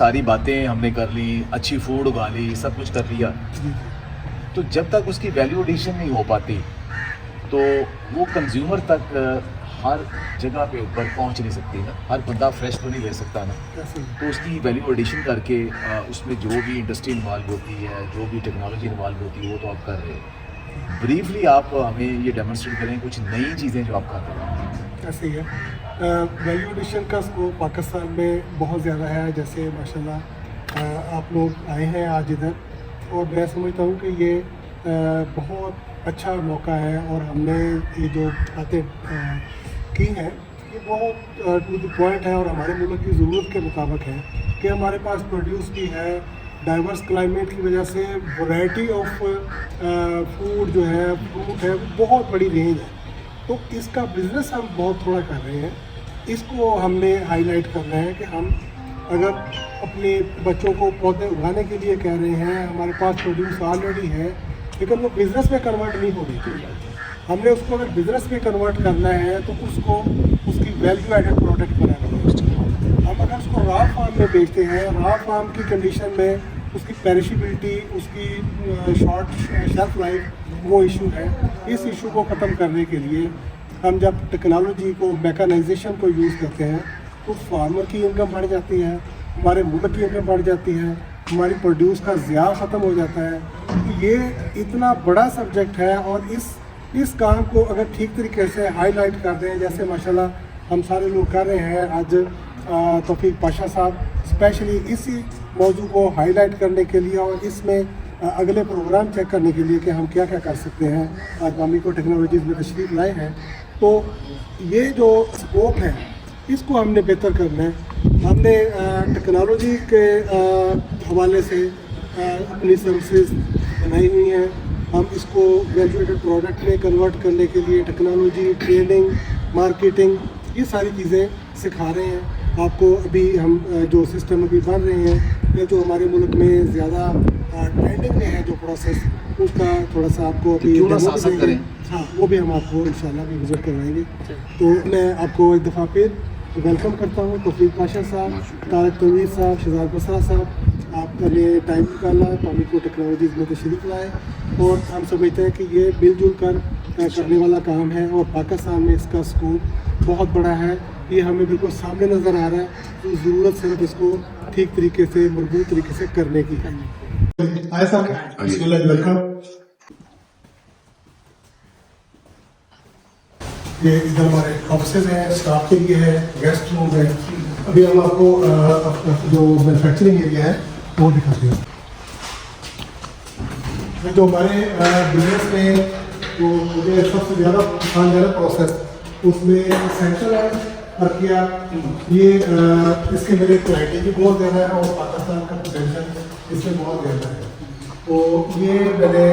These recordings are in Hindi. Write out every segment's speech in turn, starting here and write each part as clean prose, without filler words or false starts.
सारी बातें हमने कर ली, अच्छी फूड उगा ली, सब कुछ कर लिया। तो जब तक उसकी वैल्यू एडिशन नहीं हो पाती, तो वो कंज्यूमर तक हर जगह पे ऊपर पहुंच नहीं सकती ना। हर बंदा फ्रेश तो नहीं ले सकता ना। तो उसकी वैल्यू एडिशन करके उसमें जो भी इंडस्ट्री इन्वॉल्व होती है, जो भी टेक्नोलॉजी इन्वॉल्व होती है, वो तो आप कर रहे हैं। ब्रीफली आप हमें ये डेमोन्स्ट्रेट करें कुछ नई चीज़ें जो आप कर रहे हैं। ऐसे ही है। वैल्यू एडिशन का स्कोप पाकिस्तान में बहुत ज़्यादा है। जैसे माशाल्लाह आप लोग आए हैं आज इधर, और मैं समझता हूँ कि ये बहुत अच्छा मौका है, और हमने ये जो बातें की हैं ये बहुत टू द पॉइंट है और हमारे मुल्क की ज़रूरत के मुताबिक है कि हमारे पास प्रोड्यूस भी है। डाइवर्स क्लाइमेट की वजह से वैरायटी ऑफ फूड जो है, फ्रूट है, बहुत बड़ी रेंज है। तो इसका बिज़नेस हम बहुत थोड़ा कर रहे हैं। इसको हमने हाईलाइट करना है कि हम अगर अपने बच्चों को पौधे उगाने के लिए कह रहे हैं, हमारे पास प्रोड्यूस ऑलरेडी है, लेकिन वो बिज़नेस में कन्वर्ट नहीं हो रही थी। हमने उसको अगर बिज़नेस में कन्वर्ट करना है तो उसको उसकी वैल्यू एडेड प्रोडक्ट बनाना है। हम अगर उसको रॉ फार्म में बेचते हैं, रॉ फार्म की कंडीशन में उसकी पेरिशेबिलिटी, उसकी शॉर्ट शेल्फ लाइफ, वो इशू है। इस इशू को ख़त्म करने के लिए हम जब टेक्नोलॉजी को, मैकेनाइजेशन को यूज़ करते हैं, तो फार्मर की इनकम बढ़ जाती है, हमारे मुल्क की इनकम बढ़ जाती है, हमारी प्रोड्यूस का ज़िया ख़त्म हो जाता है। तो ये इतना बड़ा सब्जेक्ट है, और इस काम को अगर ठीक तरीके से हाईलाइट कर दें, जैसे माशाल्लाह हम सारे लोग कर रहे हैं। आज तौफीक पाशा साहब स्पेशली इसी मौजू को हाईलाइट करने के लिए और इसमें अगले प्रोग्राम चेक करने के लिए कि हम क्या क्या कर सकते हैं, आज मामी को टेक्नोलॉजीज़ में तशरीफ़ लाए हैं। तो ये जो स्कोप है इसको हमने बेहतर करना है। हमने टेक्नोलॉजी के हवाले से अपनी सर्विसेज बनाई हुई हैं। हम इसको वैल्यू एडेड प्रोडक्ट में कन्वर्ट करने के लिए टेक्नोलॉजी, ट्रेनिंग, मार्केटिंग, ये सारी चीज़ें सिखा रहे हैं आपको। अभी हम जो सिस्टम अभी बन रहे हैं, या जो हमारे मुल्क में ज़्यादा ट्रेंडिंग में है जो प्रोसेस, उसका थोड़ा सा आपको अभी डेमो करें। हाँ, वो भी हम आपको इंशाल्लाह भी विज़िट करवाएंगे। तो मैं आपको एक दफ़ा फिर वेलकम करता हूँ। तौफीक पाशा साहब, तारक तनवीर साहब, शहजाद बसरा साहब, आपका लिए टाइम निकाला, मामी को टेक्नोलॉजीज़ में तशरीफ़ लाए, और हम समझते हैं कि ये मिलजुल कर करने वाला काम है, और पाकिस्तान में इसका स्कोप बहुत बड़ा है। ये हमें बिल्कुल सामने नज़र आ रहा है। तो ज़रूरत सिर्फ इसको ठीक तरीके से, मजबूत तरीके से करने की है। आए साहब, वेलकम। ये इधर हमारे ऑफिसेज हैं, स्टाफ के लिए है, गेस्ट रूम है। अभी हम आपको जो मैन्युफैक्चरिंग एरिया है वो दिखाते हैं। जो हमारे बिजनेस में जो मुझे सबसे ज़्यादा पसंद है प्रोसेस, उसमें सेंट्रल है प्रक्रिया। ये इसके मेरे क्लाइंटेज भी बहुत ज़्यादा है, और पाकिस्तान का पोटेंशियल इसमें बहुत ज़्यादा है। तो ये मैंने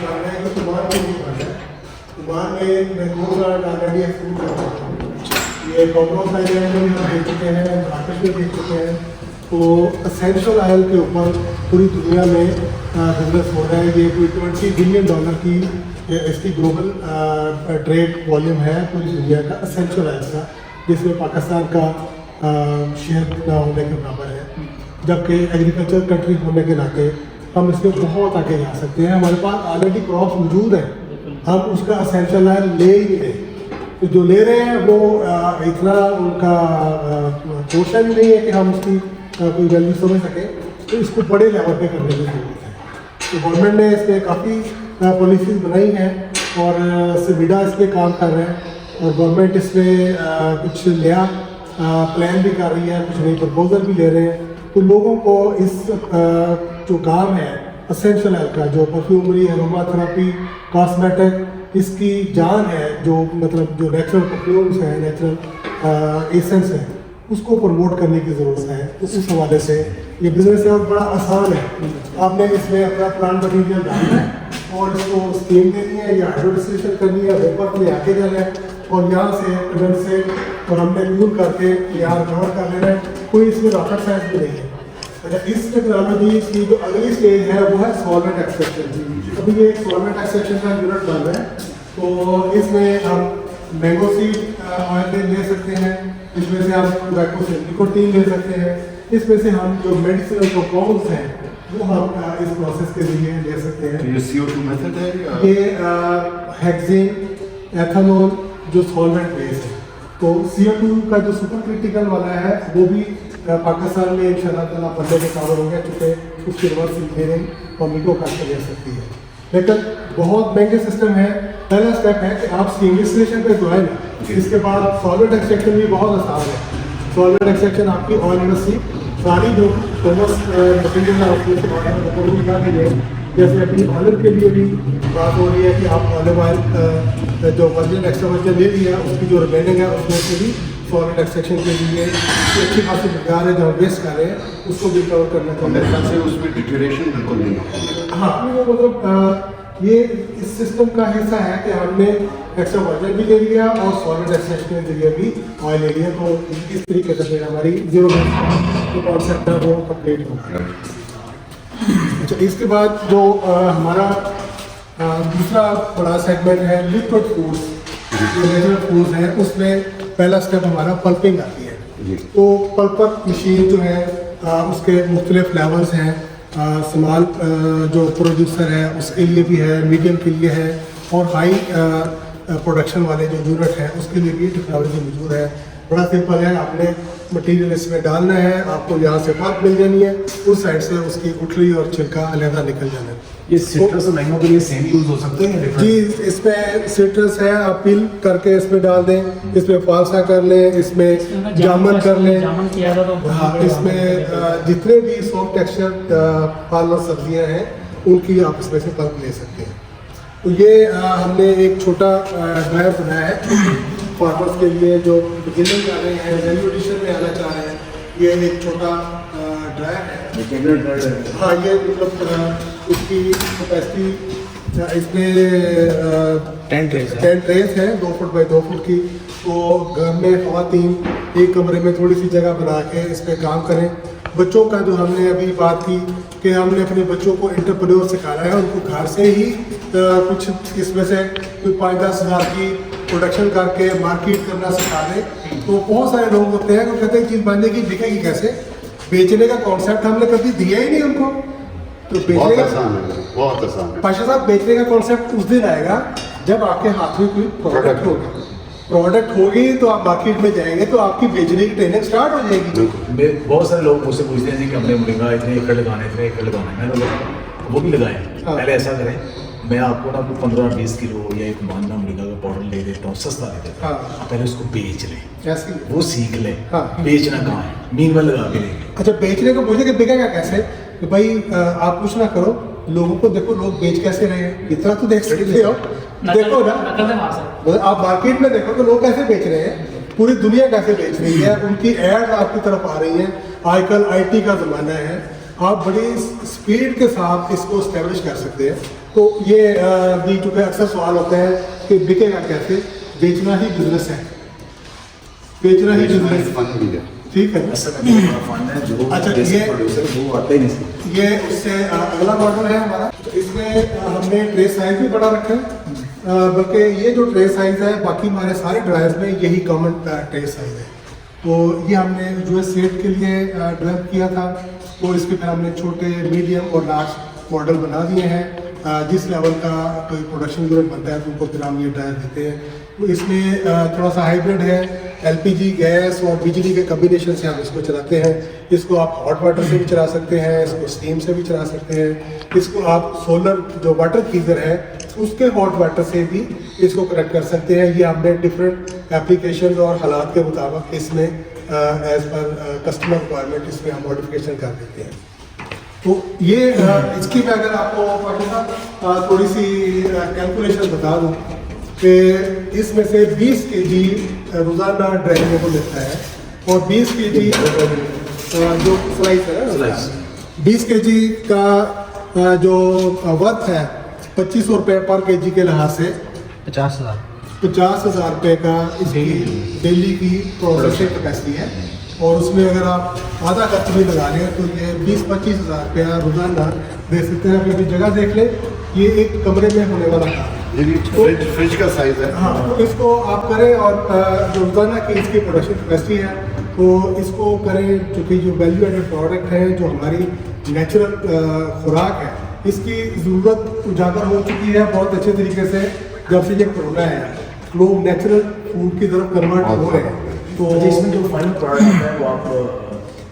करना है कि तुम्हारा भी नहीं करना है। मान में मैं 2 साल ऑलरेडी एक्सपीरियंस कर चुका हूँ। ये कॉम्प्रोस आइलैंड में हम देख चुके हैं, मार्केट में देख चुके हैं। तो एसेंशियल ऑयल के ऊपर पूरी दुनिया में बिजनेस हो रहा है। ये कोई $20 बिलियन की इसकी ग्लोबल ट्रेड वॉल्यूम है पूरी दुनिया का एसेंशियल ऑयल का, जिसमें पाकिस्तान का शेयर ना होने के बराबर है। जबकि एग्रीकल्चर कंट्री होने के नाते हम इसमें बहुत आगे जा सकते हैं। हमारे पास ऑलरेडी क्रॉप मौजूद है, हम उसका एसेंशियल ऑयल ले ही नहीं रहे। तो जो ले रहे हैं वो इतना उनका कोशिश भी नहीं है कि हम उसकी कोई वैल्यू समझ सकें। तो इसको बड़े लेवल पे करने की ज़रूरत है। तो गवर्नमेंट ने इस पर काफ़ी पॉलिसीज़ बनाई हैं, और सिविडा इस पर काम कर रहे हैं, और गवर्नमेंट इसमें कुछ नया प्लान भी कर रही है, कुछ नई प्रपोजल भी ले रहे हैं। तो लोगों को इस जो काम है एसेंशियल ऑयल का, जो परफ्यूमरी, एरोमा थेरेपी, कॉस्मेटिक, इसकी जान है, जो मतलब जो नेचुरल परफ्यूम्स हैं, नेचुरल एसेंस है, उसको प्रमोट करने की ज़रूरत है। तो उस हवाले से ये बिज़नेस है और बड़ा आसान है। आपने इसमें अपना प्लांट मटीरियल डालना है, और इसको स्टीम देनी है या हाइड्रोडिस्टिलेशन करनी है, वेपर में आके जाना है, और यहाँ से इधर से और हमने कूल करके यहाँ कवर कर लेना है। कोई इसमें रॉकेट साइंस भी नहीं है। अच्छा, इस टेक्नोलॉजी की जो अगली स्टेज है वो है सॉल्वेंट एक्सट्रैक्शन। अभी ये सॉल्वेंट एक्सट्रैक्शन का यूनिट बन रहा है। तो इसमें हम मैंगो सीड ऑयल ले सकते हैं, इसमें से आप टोबैको से निकोटीन ले सकते हैं, इसमें से हम जो मेडिसिनल कंपाउंड्स हैं वो हम इस प्रोसेस के लिए ले सकते हैं। तो ये CO2 मेथड है या ये हेक्सेन एथेनॉल जो सॉल्वेंट बेस है, तो CO2 का जो सुपर क्रिटिकल वाला है वो भी पाकिस्तान में इंशाल्लाह ताला बनने के काबिल हो गया, चूँकि उसकी रिवर्स इंजीनियरिंग पब्लिक को कर ले सकती है। लेकिन बहुत महंगे सिस्टम है। पहला स्टेप है कि आप स्टीम इंस्टॉलेशन पे जो है ना, इसके बाद सॉलिड एक्सट्रैक्शन भी बहुत आसान है। सॉलिड एक्सट्रैक्शन आपकी ऑयल इंडस्ट्री सारी जो फेमस मटीरियल है उसमें से ऑयल निकाल के लिए, जैसे अपनी ऑलिव के लिए भी बात हो रही है कि आप ऑलिव ऑयल जो वर्जिन एक्स्ट्रा वर्जिन ले लिया उसकी जो रिमेनिंग है उसमें से भी सॉलिड एक्सट्रैक्शन के लिए अच्छी खासी मकदार है जो वेस्ट कर रहे हैं उसको भी कवर करना मेरे ख्याल चाहिए। से उसमें डिटेरेशन बिल्कुल नहीं होता। हाँ, वो मतलब ये इस सिस्टम का हिस्सा है कि हमने एक्स्ट्रा वर्जन भी ले लिया और सॉलिड एक्सट्रैक्शन के लिए भी ऑयल ले लिया, तो इस तरीके से फिर हमारी जीरो जो कॉन्सेप्ट है वो कंप्लीट हो गया। अच्छा, इसके बाद जो हमारा दूसरा बड़ा सेगमेंट है लिक्विड फूड्स, जो नेचुरल फूड्स हैं, उसमें पहला स्टेप हमारा पल्पिंग आती है। तो पल्पर मशीन जो है उसके मुख्तलिफ लेवल्स हैं। स्मॉल जो प्रोड्यूसर है उसके लिए भी है, मीडियम के लिए है और हाई प्रोडक्शन वाले जो यूनिट है उसके लिए भी टेक्नोलॉजी मौजूद है। बड़ा सिंपल है, आपने मटेरियल इसमें डालना है, आपको यहाँ से पल्प मिल जानी है, उस साइड से उसकी गुठली और छिलका अलग निकल जाना है। ये सिट्रस और मैंगो के लिए सेम यूज हो सकते हैं या जी, इसमें सिट्रस है, आप पील करके इसमें डाल दें, इसमें फालसा कर लें, इसमें जामुन कर लें। जामुन किया था तो हाँ, इसमें जितने भी सॉफ्ट टेक्सचर फल और सब्जियां हैं उनकी आप इसमें से पल्प ले सकते हैं। तो ये हमने एक छोटा ड्रायर बनाया है फार्मर्स के लिए जो बिगिनर कर रहे हैं, वैल्यू एडिशन में आना चाह रहे हैं। ये एक छोटा ड्रायर है। हाँ, ये मतलब इसकी कैपेसिटी इसमें 10 ट्रेस है 2 फुट बाई 2 फुट की। तो घर में ख़वातीन एक कमरे में थोड़ी सी जगह बना के इस पर काम करें। बच्चों का जो हमने अभी बात की कि हमने अपने बच्चों को एंटरप्रेन्योर सिखाना है, उनको घर से ही कुछ इसमें से कोई 5-10 हज़ार की प्रोडक्शन करके मार्केट करना सिखा दें। तो बहुत सारे लोग होते हैं जो कहते हैं चीज़ बनेगी बिकेगी कैसे, बेचने का कॉन्सेप्ट हमने कभी दिया ही नहीं उनको। तो बहुत बेचने का आसान है, बहुत आसान है। पाशा साहब, बेचने का कॉन्सेप्ट उस दिन आएगा जब आपके हाथ में कोई प्रोडक्ट होगा। प्रोडक्ट होगी तो आप मार्केट में जाएंगे तो आपकी बेचने की ट्रेनिंग स्टार्ट हो जाएगी। बहुत सारे लोग मुझसे पूछते हैं जी कि हमने मुर्गा इतने एकड़ लगाना है, इतने एकड़ लगाना है। मैंने बोला वो भी लगाएं। हाँ। पहले ऐसा करें, मैं आपको ना 15-20 किलो या एक मानना मुर्गा का पाउडर ले देता हूँ, सस्ता दे देता हूँ। हाँ। आप पहले उसको बेच लें, ऐसे ही। वो सीख लें। हाँ। बेचना कहाँ है, मीनवेल लगा के लेंगे। अच्छा, बेचने को पूछे कि बिकेगा कैसे, कि भाई आप कुछ ना करो, लोगों को देखो लोग बेच कैसे रहे हैं, इतना तो देख सकते हो। देखो ना, नकल से मार सकते। मतलब आप मार्केट में देखो तो लोग कैसे बेच रहे हैं, पूरी दुनिया कैसे बेच रही है, उनकी एड आपकी तरफ आ रही है। आजकल IT का ज़माना है, आप बड़ी स्पीड के साथ इसको इस्टेब्लिश कर सकते हैं। तो ये भी चूँकि अक्सर सवाल होते हैं कि बिकेगा कैसे, बेचना ही बिजनेस है, बेचना ही बिजनेस फन भी है। ठीक है। असल में मेरा फंड है जो अच्छा, बेसिक ये- प्रोड्यूसर वो आते ही नहीं। ये उससे अगला मॉडल है हमारा। तो इसमें हमने ट्रे साइज भी बड़ा रखा है, बल्कि ये जो ट्रे साइज है बाकी हमारे सारे ड्रायर्स में यही कॉमन ट्रे साइज है। तो ये हमने US सेट के लिए डेवलप किया था। तो इसके फिर हमने छोटे, मीडियम और लार्ज मॉडल बना दिए हैं। जिस लेवल का कोई प्रोडक्शन यूनिट बनता है तो उनको फिर हम ये ड्रायर देते हैं। तो इसमें थोड़ा सा हाइब्रिड है, LPG गैस और बिजली के कम्बिनेशन से हम इसको चलाते हैं। इसको आप हॉट वाटर से भी चला सकते हैं, इसको स्टीम से भी चला सकते हैं, इसको आप सोलर जो वाटर गीजर है उसके हॉट वाटर से भी इसको कनेक्ट कर सकते हैं। ये हमने डिफरेंट एप्लीकेशन और हालात के मुताबिक इसमें एज पर कस्टमर रिक्वायरमेंट इसमें हम मॉडिफिकेशन कर देते हैं। तो ये इसकी मैं अगर आपको थोड़ी सी कैलकुलेशन बता दूँ कि इसमें से 20 kg रोज़ाना ड्राइविंग को मिलता है और 20 kg जो स्लाइस है ना, 20 kg का जो वर्थ है 2500 रुपये पर kg के लिहाज से 50,000 रुपये का इसकी डेली की प्रोसेसिंग कैपेसिटी है। और उसमें अगर आप आधा खर्च भी लगा लें तो ये 20-25 हज़ार रुपया रोज़ाना दे सकते हैं। अभी जगह देख लें, ये एक कमरे में होने वाला काम है। ये भी फ्रिज का साइज है। हाँ, तो इसको आप करें और जो रोज़ाना की इसकी प्रोडक्शन कैपेसिटी है तो इसको करें, चूँकि जो वैल्यू एडेड प्रोडक्ट है, जो हमारी नेचुरल खुराक है, इसकी ज़रूरत उजागर हो चुकी है बहुत अच्छे तरीके से। जब से ये कोरोना है, लोग नेचुरल फूड की तरफ कन्वर्ट हो रहे हैं। तो अच्छा, इसमें जो फाइनल प्रोडक्ट है वो आप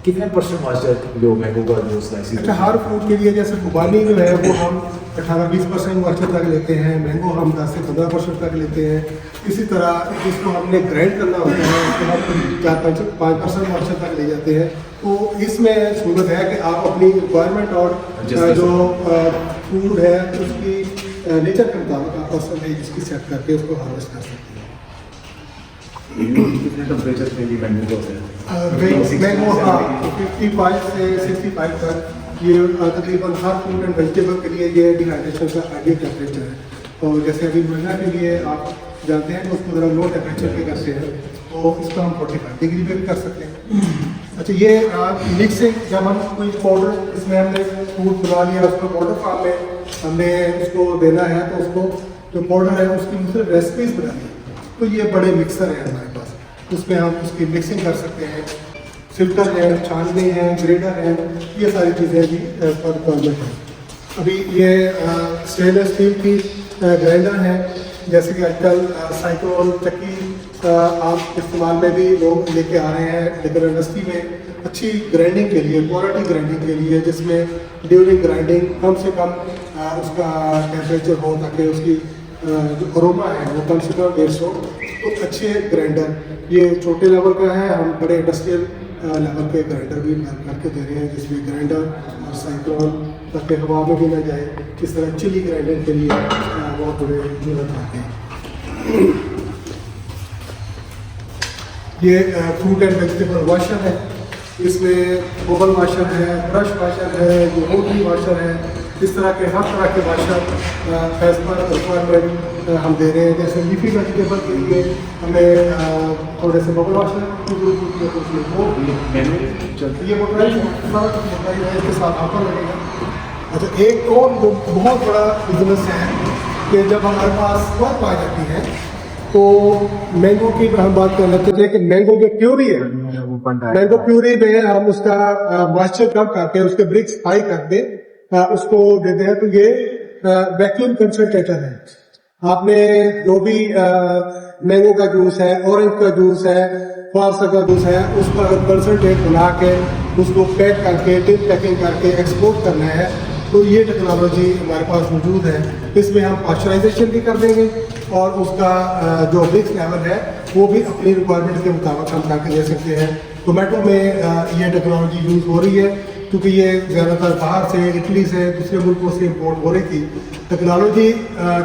कितने % मॉइस्चर लो मैंगो का जूस का इसी अच्छा, हर फूड के लिए जैसे खुबानी जो है वो हम 18-20% मॉइस्चर तक लेते हैं, मैंगो हम 10 से 15% तक लेते हैं। इसी तरह इसको हमने ग्राइंड करना होता है, उसको हम 4-5% मॉइस्चर तक ले जाते हैं। तो इसमें सूरत है कि आप अपनी रिक्वायरमेंट और जो फूड है उसकी नेचर के मुताबिक आप परसेंटेज इसकी सेट करके उसको हार्वेस्ट कर सकते हैं। कितने टेम्परेचर के लिए मैंगो का होता है? मैंगो 55 से 65 तक ये तकरीबन हर फ्रूट एंड वेजिटेबल के लिए ये डिहाइड्रेशन का आइडियल टेम्परेचर है। और जैसे अभी महीना के लिए आप जानते हैं कि उसको ज़रा लो टेम्परेचर पे करते हैं, तो इसको हम 45 डिग्री पे भी कर सकते हैं। अच्छा, ये मिक्सिंग, जब हम कोई पाउडर इसमें हमने फ्रूट बना लिया, उसको पाउडर फॉर्म में हमने उसको देना है, तो उसको जो पाउडर है उसकी मुझे रेसिपीज बनानी है। तो ये बड़े मिक्सर हैं हमारे पास, उसमें हम उसकी मिक्सिंग कर सकते हैं। फिल्टर है, छानने हैं, ग्रेडर है, ये सारी चीज़ें भी पर रिक्वायरमेंट है। अभी ये स्टेनलेस स्टील की ग्राइंडर है, जैसे कि आजकल साइक्लोन चक्की आप इस्तेमाल में भी लोग लेके आ रहे हैं, लेकिन इंडस्ट्री में अच्छी ग्राइंडिंग के लिए, क्वालिटी ग्राइंडिंग के लिए, जिसमें ड्यूरिंग ग्राइंडिंग कम से कम उसका टेम्परेचर हो, ताकि उसकी जो अरोमा है वो कम से कम 150 हो। तो अच्छे ग्राइंडर ये छोटे लेवल का है, हम बड़े इंडस्ट्रियल लेवल के ग्राइंडर भी करके दे रहे हैं, जिसमें ग्राइंडर और साइक्लोन ताकि हवा में भी ना जाए। इस तरह चिली ग्राइंडर के लिए बहुत बड़े जरूरत आते हैं। ये फ्रूट एंड वेजिटेबल वॉशर है, इसमें बबल वॉशर है, ब्रश वॉशर है, जो रोटरी वॉशर है, इस तरह के हर तरह के वॉशर एज पर रिक्वायरमेंट हम दे रहे हैं। जैसे लीफी वेजिटेबल के लिए हमें थोड़े से बबल वॉशर ये मोटराइज है, इसके साथ ऑफर लगेगा। अच्छा, एक और जो बहुत बड़ा बिजनेस है कि जब हमारे पास बहुत आ जाती है, तो मैंगो की हम बात कर लेते थे कि मैंगो जो प्यूरी है, मैंगो प्यूरी में हम उसका मॉइस्चर कम करके उसके ब्रिक्स हाई करके उसको देते हैं। तो ये वैक्यूम कंसंट्रेटर है। आपने जो भी मैंगो का जूस है, ऑरेंज का जूस है, फालसा का जूस है, उसका कंसंट्रेट बना के उसको पैक करके टिप पैकिंग करके एक्सपोर्ट करना है, तो ये टेक्नोलॉजी हमारे पास मौजूद है। इसमें हम पाश्चराइजेशन भी कर देंगे और उसका जो ब्रिक्स लेवल है वो भी अपनी रिक्वायरमेंट के मुताबिक हम करके दे सकते हैं। टोमेटो में ये टेक्नोलॉजी यूज़ हो रही है, क्योंकि ये ज़्यादातर बाहर से, इटली से, दूसरे मुल्कों से इम्पोर्ट हो रही थी। टेक्नोलॉजी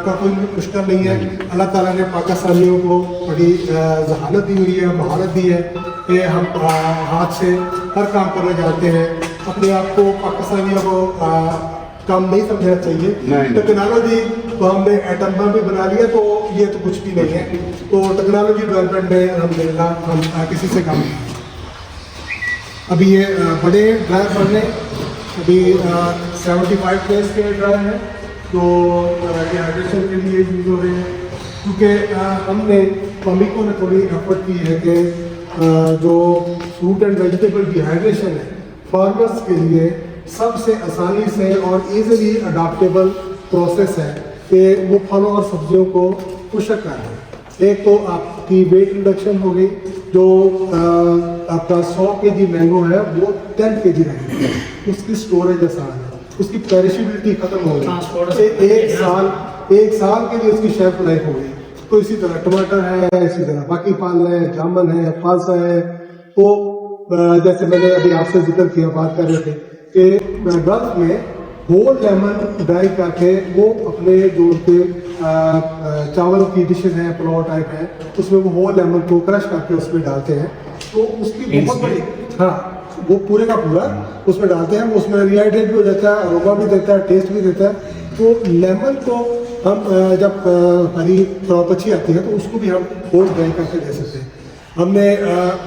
का कोई मुश्किल नहीं है। अल्लाह ताला ने पाकिस्तानियों को बड़ी जहानत दी हुई है, महारत दी है कि हम हाथ से हर काम करने जाते हैं। अपने आप को पाकिस्तानियों को काम नहीं समझना चाहिए। टेक्नोलॉजी तो हमने एटम बम भी बना लिया, तो ये तो कुछ भी नहीं है। तो टेक्नोलॉजी डेवलपमेंट में अल्हम्दुलिल्लाह हम किसी से कम नहीं। अभी ये बड़े ड्रायर बन रहे हैं, अभी 75 डेज के ड्रायर हैं, तो डिहाइड्रेशन के लिए यूज़ हो रहे हैं। क्योंकि हमने पब्लिकों ने थोड़ी एफर्ट की है कि जो फ्रूट एंड वेजिटेबल डिहाइड्रेशन है, फार्मर्स के लिए सबसे आसानी से और इजीली अडाप्टेबल प्रोसेस है कि वो फलों और सब्जियों को खुशक कर दें। एक तो आपकी वेट रिडक्शन हो गई, जो आपका 100 kg मैंगो है वो 10 kg रहेगा, उसकी स्टोरेज आसान है, उसकी पेरिशेबिलिटी खत्म हो गई, एक साल के लिए उसकी शेल्फ लाइफ हो गई। तो इसी तरह टमाटर है, इसी तरह बाकी फल है, जामुन है, फालसा है। तो जैसे मैंने अभी आपसे जिक्र किया, बात कर रहे थे कि गल्फ में होल लेमन ड्राई करके वो अपने जो उनके चावल की डिशेज हैं, पुलाव टाइप है, उसमें वो होल लेमन को क्रश करके उसमें डालते हैं। तो उसकी बहुत बड़ी, हाँ, वो पूरे का पूरा उसमें डालते हैं, उसमें रिहाइड्रेट भी हो जाता है, अरोमा भी देता है, टेस्ट भी देता है। तो लेमन को हम जब हरी क्रॉप अच्छी आती है तो उसको भी हम होल ड्राई करके दे सकते हैं। हमने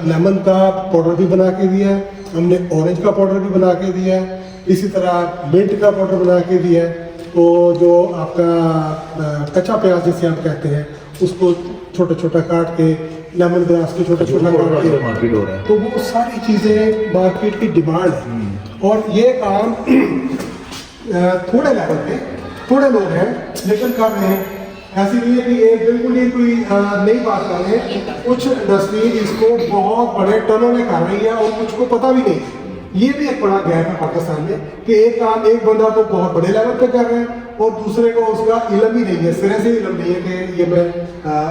लेमन का पाउडर भी बना के दिया है, हमने ऑरेंज का पाउडर भी बना के दिया है, इसी तरह मिंट का पाउडर बना के दिया है। तो जो आपका कच्चा प्याज जिसे हम कहते हैं, उसको छोटा छोटा काट के लेमन ग्रास के छोटा छोटा काट के, मार्केट हो रहा है। तो वो सारी चीज़ें मार्केट की डिमांड है। और ये काम थोड़े लेवल पे थोड़े लोग हैं लेकिन कर रहे हैं। ऐसी नहीं है कि एक बिल्कुल ही कोई नई बात कर रहे हैं। कुछ इंडस्ट्री इसको बहुत बड़े टनों में कर रही है और कुछ को पता भी नहीं। ये भी एक बड़ा गैप है पाकिस्तान में कि एक काम एक बंदा तो बहुत बड़े लेवल पे कर रहा है और दूसरे को उसका इल्म ही नहीं है, सिरे से इल्म नहीं है कि ये मैं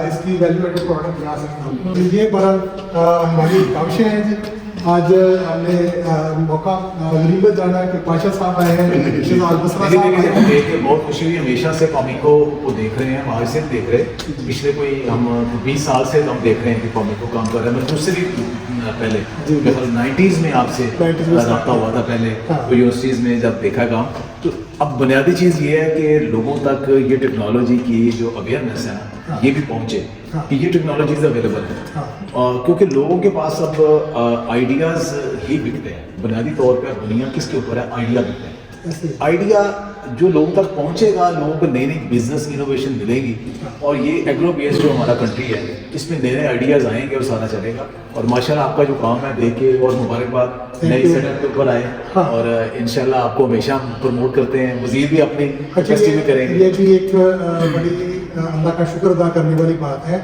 इसकी वैल्यू एडेड प्रोडक्ट बना सकता हूँ। तो ये बड़ा हमारी काविशें हैं जी। आज हमने मौका गरीबत जाना है कि पाशा साहब आए हैं, शिजाल बसरा साहब आए हैं। देख के बहुत खुशी हुई। हमेशा से कॉमिको को देख रहे हैं, बाहर से देख रहे हैं। पिछले कोई हम 20 साल से हम देख रहे हैं कि कॉमिको काम कर रहे हैं। मैं उससे भी पहले 90s में आपसे 90s में रब्ता हुआ था पहले हाँ। यूनिवर्सिटीज़ में जब देखा काम। तो अब बुनियादी चीज़ ये है कि लोगों तक ये टेक्नोलॉजी की जो अवेयरनेस है ना, ये भी पहुँचे हाँ। कि ये टेक्नोलॉजीज अवेलेबल है। हाँ। क्योंकि लोगों के पास अब आइडियाज़ ही बिकते हैं। बुनियादी तौर पर दुनिया किसके ऊपर है? आइडिया बिकते हैं। ऐसे आइडिया जो लोगों तक पहुंचेगा, लोगों को नई नई बिजनेस इनोवेशन मिलेगी। और ये एग्रो बेस्ड जो हमारा कंट्री है, इसमें नए नए आइडियाज़ आएंगे और सारा चलेगा। और माशाल्लाह आपका जो काम है देख के और मुबारकबाद, नई सेटअप के ऊपर आए। हाँ। और इंशाल्लाह आपको हमेशा प्रमोट करते हैं, मज़ीद भी अपनी अच्छा, कैपेसिटी में करेंगे। ये भी एक बड़ी अल्लाह का शुक्र अदा करने वाली बात है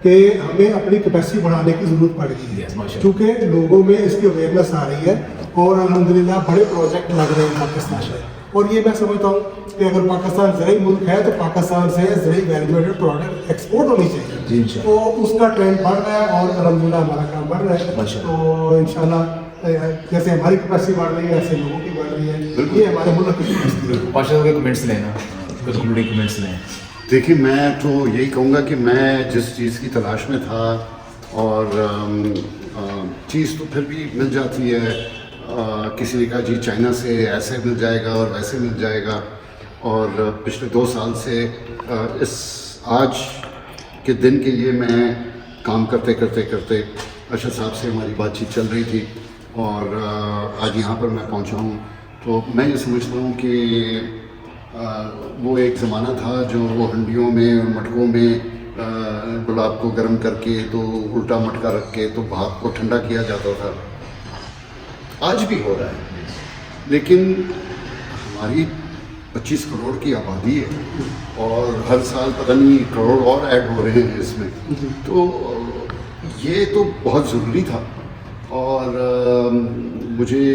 कि हमें अपनी कैपेसिटी बढ़ाने की ज़रूरत पड़ गई Yes, है, माशाल्लाह। क्योंकि लोगों में इसकी अवेयरनेस आ रही है और अल्हम्दुलिल्लाह बड़े प्रोजेक्ट लग रहे हैं पाकिस्तान में। और ये मैं समझता हूँ कि अगर पाकिस्तान ज़रूरी मुल्क है तो पाकिस्तान से ज़रूरी वैल्यूएडेड प्रोडक्ट एक्सपोर्ट होनी जी, चाहिए। इंशाल्लाह। तो उसका ट्रेंड बढ़ रहा है और अल्हम्दुलिल्लाह हमारा काम बढ़ रहा है। माशाल्लाह। तो इंशाल्लाह जैसे हमारी कैपेसिटी बढ़ रही है ऐसे लोगों की बढ़ रही है। ये हमारे मुल्क की कैपेसिटी है। माशाल्लाह के कमेंट्स लेना, कंक्लूडिंग कमेंट्स लें। देखिए, मैं तो यही कहूँगा कि मैं जिस चीज़ की तलाश में था और चीज़ तो फिर भी मिल जाती है। किसी ने कहा जी चाइना से ऐसे मिल जाएगा और वैसे मिल जाएगा। और पिछले 2 साल से इस आज के दिन के लिए मैं काम करते करते करते अरशद साहब से हमारी बातचीत चल रही थी और आज यहाँ पर मैं पहुँचा हूँ। तो मैं ये समझता हूँ कि वो एक ज़माना था जो वो हंडियों में और मटकों में गुलाब को गर्म करके तो उल्टा मटका रख के तो भाप को ठंडा किया जाता था। आज भी हो रहा है, लेकिन हमारी 25 करोड़ की आबादी है और हर साल पता नहीं करोड़ और ऐड हो रहे हैं इसमें। तो ये तो बहुत ज़रूरी था और मुझे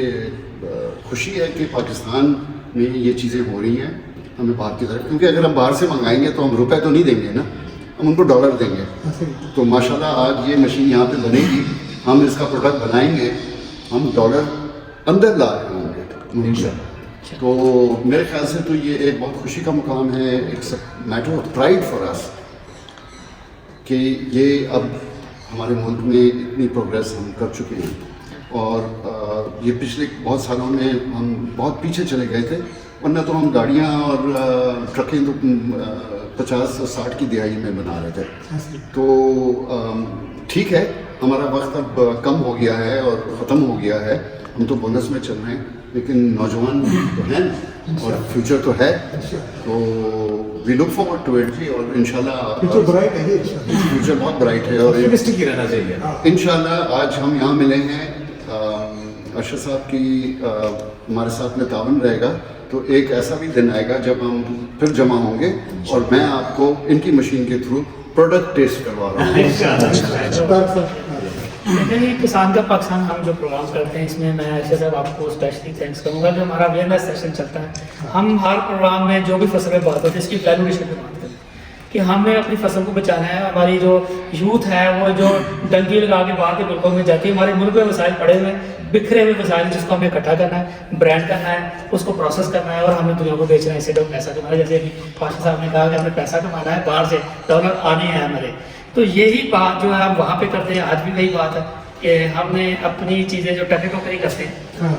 खुशी है कि पाकिस्तान में ये चीज़ें हो रही हैं हमें बाहर की तरफ। क्योंकि अगर हम बाहर से मंगाएंगे तो हम रुपए तो नहीं देंगे ना, हम उनको डॉलर देंगे। तो माशाल्लाह आज ये मशीन यहाँ पे बनेगी, हम इसका प्रोडक्ट बनाएंगे, हम डॉलर अंदर ला रहे होंगे इंशाल्लाह। तो मेरे ख्याल से तो ये एक बहुत खुशी का मुकाम है। It's matter of pride for us कि ये अब हमारे मुल्क में इतनी प्रोग्रेस हम कर चुके हैं। और ये पिछले बहुत सालों में हम बहुत पीछे चले गए थे, वरना तो हम गाड़ियाँ और ट्रकें तो 50 और 60 की दिहाई में बना रहे थे। तो ठीक है, हमारा वक्त अब कम हो गया है और ख़त्म हो गया है। हम तो बोनस में चल रहे हैं, लेकिन नौजवान तो हैं और फ्यूचर तो है। तो we look forward to it जी। और इंशाल्लाह फ्यूचर ब्राइट है, फ्यूचर बहुत ब्राइट है और ऑप्टिमिस्टिक ही रहना चाहिए। इंशाल्लाह आज हम यहाँ मिले हैं, अरशद साहब की हमारे साथ में तावन रहेगा। तो एक ऐसा भी दिन आएगा जब हम फिर जमा होंगे और मैं आपको इनकी मशीन के थ्रू प्रोडक्ट टेस्ट करवा रहा हूँ। देखिए, किसान का पाकिस्तान हम जो प्रोग्राम करते हैं इसमें मैं अरशद साहब आपको स्पेशली थैंक्स करूँगा। जो हमारा अवेयरनेस सेशन चलता है, हम हर प्रोग्राम में जो भी फसल में बात होती है इसकी वैल्यूएशन पे बात करते हैं कि हमें अपनी फसल को बचाना है। हमारी जो यूथ है वो जो डंकी लगा के बाहर के मुल्कों में जाती है, हमारे मुल्क में वसाइल पड़े हुए बिखरे हुए वसाइल जिसको हमें इकट्ठा करना है, ब्रांड करना है, उसको प्रोसेस करना है और हमें दुनिया को बेचना है। इससे तो पैसा कमाना है, जैसे अभी पाशा साहब ने कहा कि हमें पैसा कमाना है, बाहर से डॉलर आने हैं हमारे। तो यही बात जो है हम वहाँ पे करते हैं। आज भी वही बात है कि हमने अपनी चीज़ें जो टके टोकरी करते हैं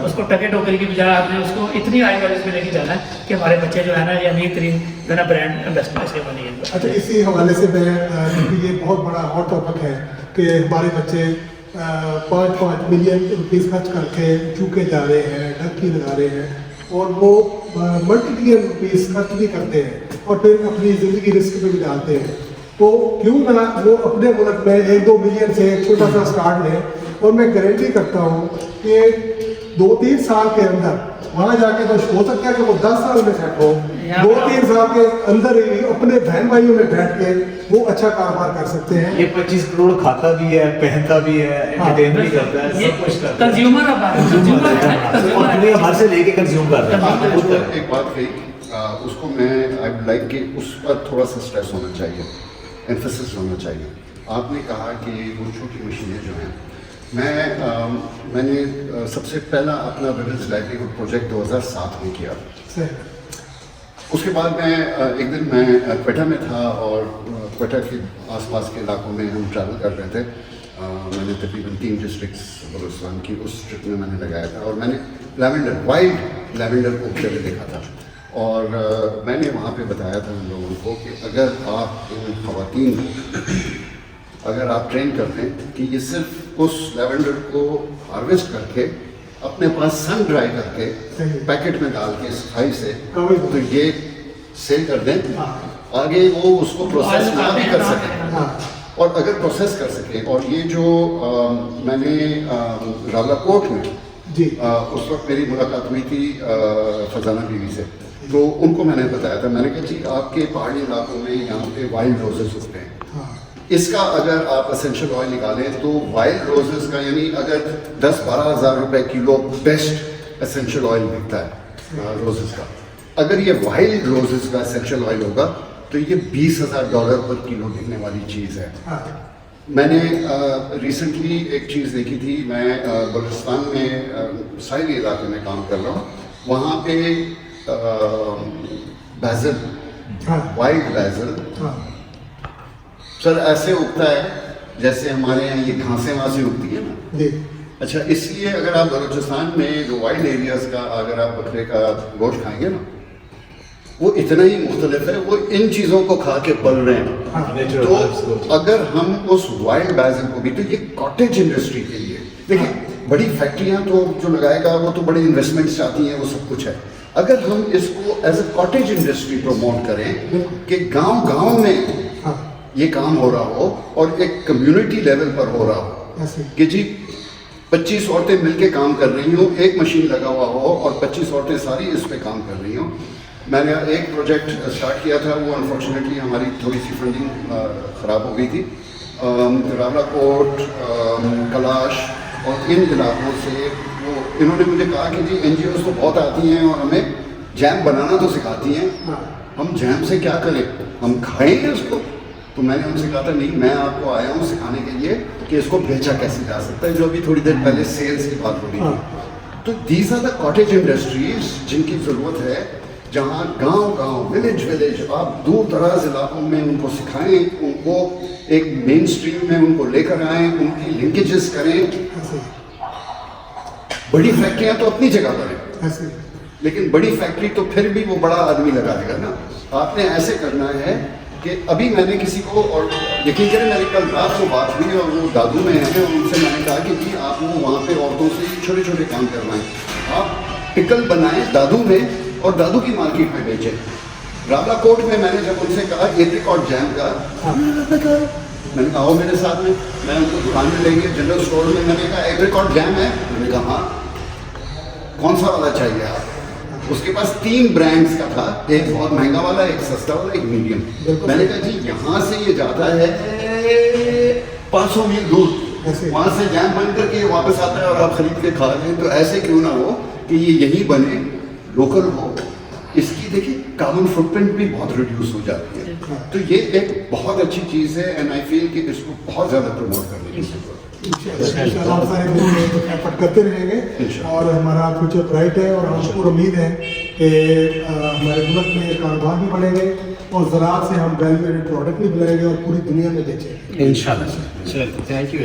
उसको टके टोकरी की बजाय हमने उसको इतनी हाई वैल्यूज में लेके जाना है कि हमारे बच्चे जो है ना ये अमीर तरीन जो है ना ब्रांड एम्बेसडर से बने हैं। अच्छा, इसी हवाले से मैं क्योंकि ये बहुत बड़ा हॉट टॉपिक है कि हमारे बच्चे 5-5 मिलियन रुपीस खर्च करके चूके जा रहे हैं, डंकी लगा रहे हैं और वो मल्टी-मिलियन रुपीस खर्च भी करते हैं और फिर अपनी ज़िंदगी रिस्क में भी डालते हैं। तो क्यों ना वो अपने मुल्क में 1-2 मिलियन से एक छोटा सा स्टार्ट लें, और मैं गारंटी करता हूँ कि 2-3 साल के अंदर वहाँ जाके तो हो सकता है कि वो 10 साल में सेट हो, 2-3 साल के अंदर ही अपने बहन भाइयों में बैठ के वो अच्छा कारोबार कर सकते हैं। ये 25 करोड़ खाता भी है, पहनता भी है, एंटरटेन भी करता है, ये सब कुछ करता है। कंज्यूमर अब कंज्यूमर और दुनिया भर से लेके कंज्यूम कर रहा है। आपने जो एक बात कही उसको मैं आई वुड लाइक कि उस पर थोड़ा सा स्ट्रेस होना चाहिए, एम्फेसिस होना चाहिए। आपने कहा कि वो छोटी मशीनें जो हैं, मैंने सबसे पहला अपना विमेंस लाइवलीहुड प्रोजेक्ट 2007 में किया। उसके बाद मैं एक दिन मैं क्वेटा में था और क्वेटा के आसपास के इलाकों में हम ट्रैवल कर रहे थे। मैंने तकरीबन 3 डिस्ट्रिक्ट्स बलूचिस्तान की उस ट्रिप में मैंने लगाया था और मैंने लैवेंडर, वाइल्ड लैवेंडर को पहले देखा था। और मैंने वहाँ पे बताया था उन लोगों को कि अगर आप इन खवातीन को अगर आप ट्रेन कर दें कि ये सिर्फ उस लैवेंडर को हार्वेस्ट करके अपने पास सन ड्राई करके पैकेट में डाल के सफाई से तो ये सेल कर दें, आगे वो उसको प्रोसेस ना भी कर सकें। और अगर प्रोसेस कर सकें, और ये जो मैंने रावलाकोट में उस वक्त मेरी मुलाकात हुई थी फरजाना बीवी से, तो उनको मैंने बताया था, मैंने कहा जी आपके पहाड़ी इलाकों में यहाँ पे वाइल्ड रोजेस उगते हैं, इसका अगर आप एसेंशियल ऑयल निकालें तो वाइल्ड रोजेस का यानी अगर 10-12 हज़ार रुपए किलो बेस्ट एसेंशियल ऑयल बिकता है रोजेस का, अगर ये वाइल्ड रोजेस का एसेंशियल ऑयल होगा तो ये $20,000 पर किलो बिकने वाली चीज़ है। मैंने रिसेंटली एक चीज़ देखी थी, मैं बलूचिस्तान में साहिली इलाके में काम कर रहा हूँ, वहाँ पे बैजल, वाइल्ड बैजल सर ऐसे उगता है जैसे हमारे यहाँ ये घासें वहाँ से उगती है ना। अच्छा, इसलिए अगर आप बलूचिस्तान में जो वाइल्ड एरियाज का अगर आप बकरे का गोश्त खाएंगे ना, वो इतना ही मुख्तलिफ है, वो इन चीज़ों को खा के पल रहे हैं। तो अगर हम उस वाइल्ड बैजल को भी, तो ये कॉटेज इंडस्ट्री के लिए देखिए, बड़ी फैक्ट्रियाँ तो जो लगाएगा वो तो बड़े इन्वेस्टमेंट्स चाहती हैं, वो सब कुछ है। अगर हम इसको as a cottage industry promote करें कि गाँव में ये काम हो रहा हो और एक कम्युनिटी लेवल पर हो रहा हो कि जी 25 औरतें मिलके काम कर रही हो, एक मशीन लगा हुआ हो और 25 औरतें सारी इस पे काम कर रही हो। मैंने एक प्रोजेक्ट स्टार्ट किया था, वो अनफॉर्चुनेटली हमारी थोड़ी सी फंडिंग ख़राब हो गई थी। रावलाकोट, कलाश और इन इलाकों से वो इन्होंने मुझे कहा कि जी NGOs तो बहुत आती हैं और हमें जैम बनाना तो सिखाती हैं, हम जैम से क्या करें, हम खाएंगे उसको। तो मैंने उनसे कहा था नहीं, मैं आपको आया हूँ सिखाने के लिए कि इसको बेचा कैसे जा सकता है, जो अभी थोड़ी देर पहले सेल्स की बात हो रही थी। तो these are the cottage industries जिनकी ज़रूरत है, जहाँ गांव विलेज आप दूर दराज इलाकों में उनको सिखाएं, उनको एक मेन स्ट्रीम में उनको लेकर आएँ, उनकी लिंकेजेस करें। बड़ी फैक्ट्रियाँ तो अपनी जगह पर हैं, लेकिन बड़ी फैक्ट्री तो फिर भी वो बड़ा आदमी लगा देगा ना। आपने ऐसे करना है कि अभी मैंने किसी को, और यकीन करें मेरी कल रात को बात हुई और वो दादू में हैं, और उनसे मैंने कहा कि जी आप वो वहाँ पे औरतों से छोटे छोटे काम करवाएं, आप पिकल बनाएं दादू में और दादू की मार्केट में बेचें। रावलाकोट में मैंने जब उनसे कहा एप्रिकॉट जैम का, मैंने कहा आओ मेरे साथ में, मैं उनको दुकान में लेंगे जनरल स्टोर में, मैंने कहा एप्रिकॉट जैम है, मैंने कहा हाँ कौन सा वाला चाहिए आप। उसके पास 3 ब्रांड्स का था, एक बहुत महंगा वाला, एक सस्ता वाला, एक मीडियम। मैंने कहा जी यहाँ से ये जाता है 500 मील दूर, वहाँ से जैम बन करके ये वापस आता है और आप खरीद के खा रहे हैं, तो ऐसे क्यों ना हो कि ये यहीं बने, लोकल हो। इसकी देखिए कार्बन फुटप्रिंट भी बहुत रिड्यूस हो जाती है। तो ये एक बहुत अच्छी चीज़ है एंड आई फील कि इसको बहुत ज़्यादा प्रमोट करने की जरूरत है। हम सारे एफर्ट करते रहेंगे और हमारा फ्यूचर ब्राइट है, और हमको उम्मीद है कि हमारे मुल्क में कारोबार भी बढ़ेंगे और ज़राअत से हम वैल्यू एडेड प्रोडक्ट भी बनाएंगे और पूरी दुनिया में बेचेंगे इंशाल्लाह। चलिए, थैंक यू।